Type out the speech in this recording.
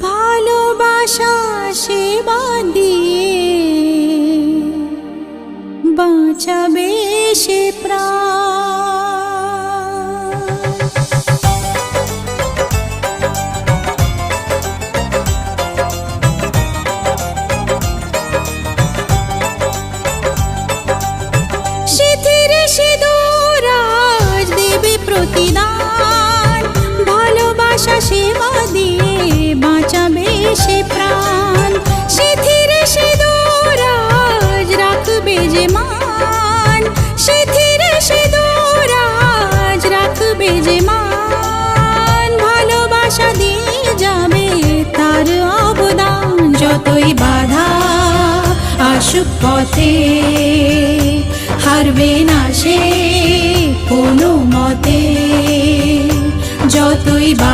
ভালোবাসা সেবা দিয়ে বাঁচাবে সে প্রাণ। সিথির সিঁদুর আজ দেবে প্রতিদান, ভালোবাসা সেবা দিয়ে বাঁচাবে সে প্রাণ। সিথির সিঁদুর আজ রাখবে যে মান, সিথির সিঁদুর আজ রাখবে যে মান, ভালোবাসা দিয়ে যাবে তার অবদান। যতই বাধা আসুক পথে হারবে না সে কোনো মতে, যতই বাধা